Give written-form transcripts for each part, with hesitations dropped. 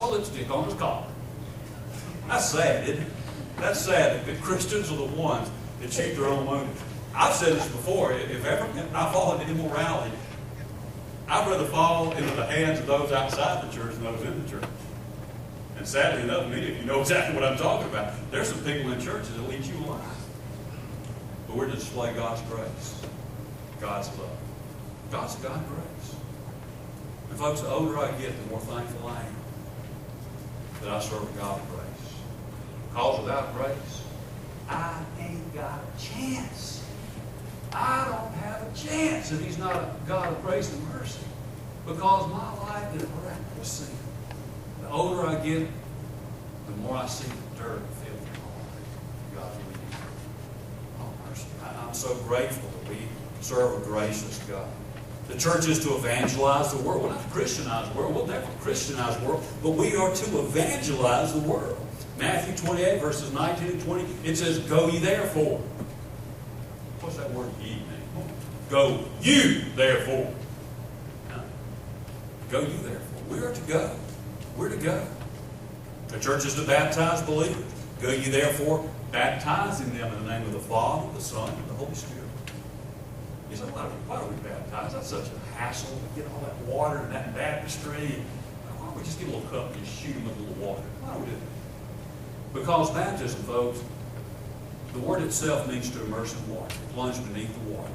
lipstick on his collar. That's sad, isn't it? That's sad that Christians are the ones that shoot their own wounded. I've said this before. If ever I fall into immorality, I'd rather fall into the hands of those outside the church than those in the church. And sadly enough, many of you know exactly what I'm talking about. There's some people in churches that lead you alive. But we're to display God's grace, God's love. God's a God of grace. And folks, the older I get, the more thankful I am that I serve a God of grace. Because without grace, I ain't got a chance. I don't have a chance if He's not a God of grace and mercy. Because my life is miraculous sin. The older I get, the more I see the dirt and filth in my life. God's leading. Oh, mercy. I'm so grateful that we serve a gracious God. The church is to evangelize the world. We're not to Christianize the world. We'll never Christianize the world. But we are to evangelize the world. Matthew 28, verses 19 and 20, it says, "Go ye therefore." What's that word ye mean? Go you therefore. No. Go you therefore. We are to go. We're to go. The church is to baptize believers. Go ye therefore, baptizing them in the name of the Father, the Son, and the Holy Spirit. You say, why do we baptize? That's such a hassle to get all that water and that baptistry. Why don't we just get a little cup and just shoot them with a little water? Why do we do that? Because baptism, folks, the word itself means to immerse in water, plunge beneath the water.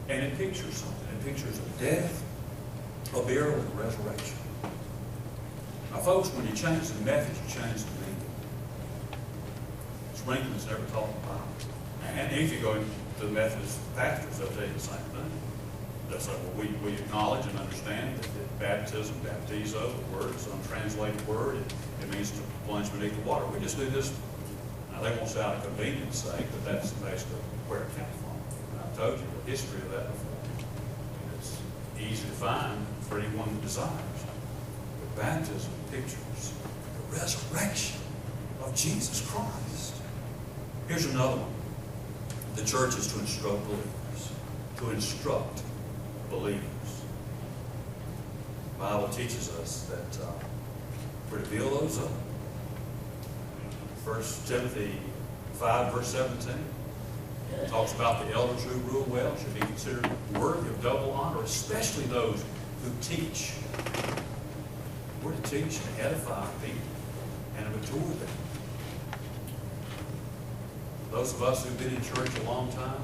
And it pictures something. It pictures a death, a burial, and a resurrection. Now, folks, when you change the method, you change the meaning. Sprinkling is never taught in the Bible. And if you go to the Methodist pastors, they'll tell you the same thing. They'll say, well, we acknowledge and understand that baptism, baptizo, the word, is an untranslated word. It means to plunge beneath the water. We just do this. Now, they won't say out of convenience sake, but that's basically where it comes from. And I've told you the history of that before. It's easy to find for anyone who desires. But baptism pictures the resurrection of Jesus Christ. Here's another one. The church is to instruct believers. To instruct believers. The Bible teaches us that we're to build those up. 1 Timothy 5, verse 17 talks about the elders who rule well should be considered worthy of double honor, especially those who teach. We're to teach and edify people and to mature them. Those of us who've been in church a long time,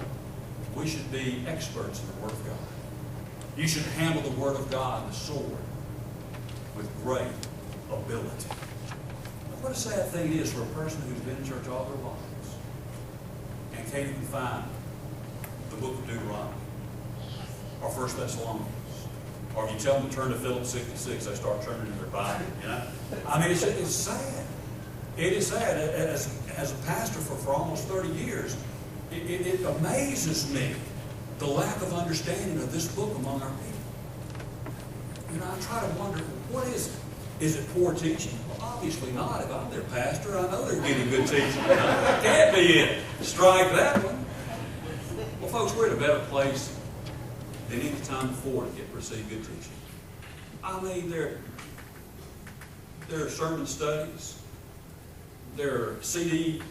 we should be experts in the Word of God. You should handle the Word of God and the sword with great ability. What a sad thing it is for a person who's been in church all their lives and can't even find the book of Deuteronomy or 1 Thessalonians. Or if you tell them to turn to Philip 66, they start turning in their Bible. You know? I mean, it's sad. It is sad. As a pastor for almost 30 years, it amazes me the lack of understanding of this book among our people. You know, I try to wonder, what is it? Is it poor teaching? Well, obviously not. If I'm their pastor, I know they're getting good teaching. That can't be it. Strike that one. Well, folks, we're in a better place than any time before to receive good teaching. I mean, there are sermon studies. There are CD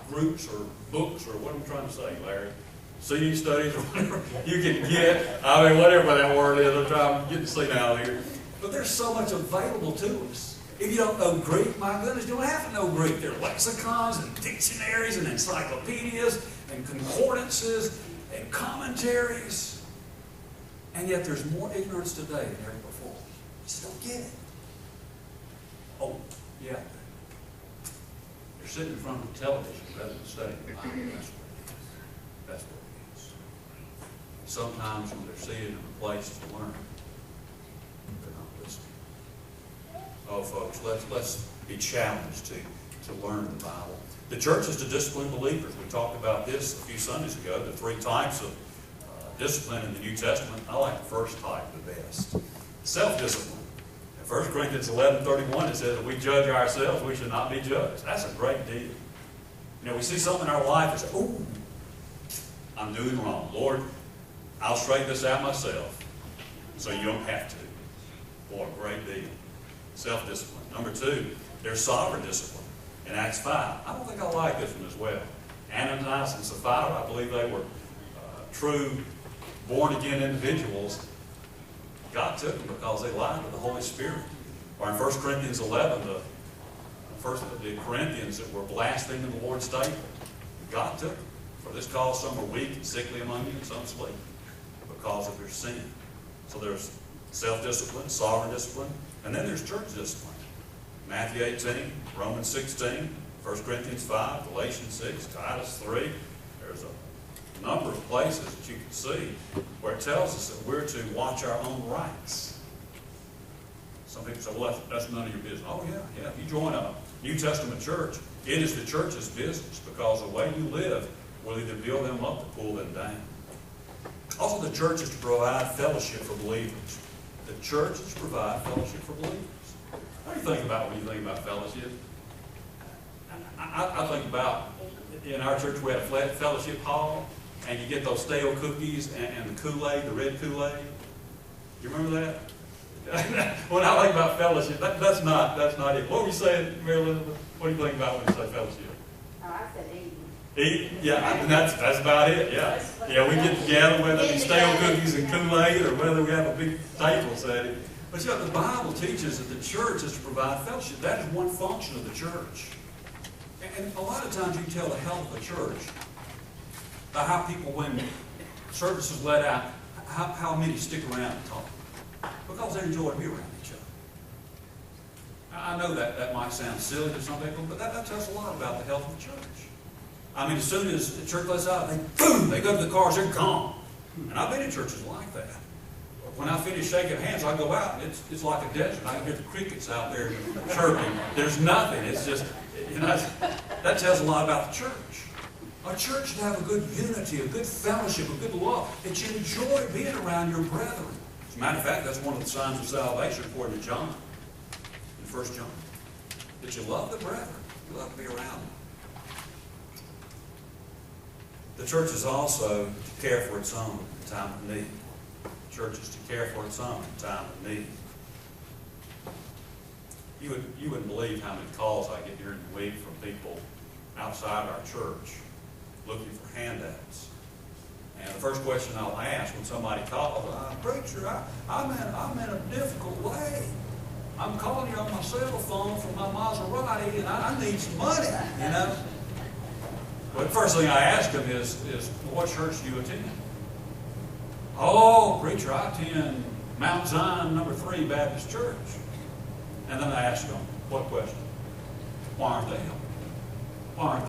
groups or books, or what am I trying to say, Larry? CD studies or whatever you can get. I mean, whatever that word is, I'm trying to get the seat out of here. But there's so much available to us. If you don't know Greek, my goodness, you don't have to know Greek. There are lexicons and dictionaries and encyclopedias and concordances and commentaries. And yet there's more ignorance today than ever before. You just don't get it. Oh, yeah. They're sitting in front of the television rather than studying the Bible. That's what it is. That's what it is. Sometimes when they're seated in a place to learn, they're not listening. Oh, folks, let's be challenged to learn the Bible. The church is to discipline believers. We talked about this a few Sundays ago, the three types of discipline in the New Testament. I like the first type the best. Self-discipline. In 1 Corinthians 11:31, it says that we judge ourselves, we should not be judged. That's a great deal. You know, we see something in our life and say, oh, I'm doing wrong. Lord, I'll straighten this out myself so you don't have to. Boy, great deal. Self-discipline. Number 2, there's sovereign discipline. In Acts 5, I don't think I like this one as well. Ananias and Sapphira, I believe they were true born-again individuals. God took them because they lied to the Holy Spirit. Or in 1 Corinthians 11, the Corinthians that were blaspheming the Lord's table, God took them. For this cause some were weak and sickly among you, and some sleep because of their sin. So there's self-discipline, sovereign discipline, and then there's church discipline. Matthew 18, Romans 16, 1 Corinthians 5, Galatians 6, Titus 3. There's a number of places that you can see where it tells us that we're to watch our own rights. Some people say, well, that's none of your business. Oh, yeah. If you join a New Testament church, it is the church's business because the way you live will either build them up or pull them down. Also, the church is to provide fellowship for believers. The church is to provide fellowship for believers. What do you think about when you think about fellowship? I think about, in our church we had a fellowship hall, and you get those stale cookies and the Kool-Aid, the red Kool-Aid. You remember that? When I think about fellowship, that's not it. What were you saying, Mary Elizabeth? What do you think about when you say fellowship? Oh, I said eating. Eat? Yeah, that's about it, yeah. Yeah, we get together, whether it's stale cookies and Kool-Aid or whether we have a big table setting. But you know, the Bible teaches that the church is to provide fellowship. That is one function of the church. And a lot of times you can tell the health of a church by how people, when services let out, how many stick around and talk. Because they enjoy to be around each other. I know that might sound silly to some people, but that tells a lot about the health of the church. I mean, as soon as the church lets out, they go to the cars, they're gone. And I've been in churches like that. When I finish shaking hands, I go out, and it's like a desert. I can hear the crickets out there chirping. There's nothing. It's just, that tells a lot about the church. A church should have a good unity, a good fellowship, a good love, that you enjoy being around your brethren. As a matter of fact, that's one of the signs of salvation according to John, in 1 John. That you love the brethren. You love to be around them. The church is also to care for its own in time of need. The church is to care for its own in time of need. You wouldn't believe how many calls I get during the week from people outside our church looking for handouts. And the first question I'll ask when somebody calls, preacher, I'm in a difficult way. I'm calling you on my cell phone from my Maserati, and I need some money, you know. But the first thing I ask them is what church do you attend? Oh, preacher, I attend Mount Zion No. 3 Baptist Church. And then I ask them, what question? Why aren't they helping? Why aren't they?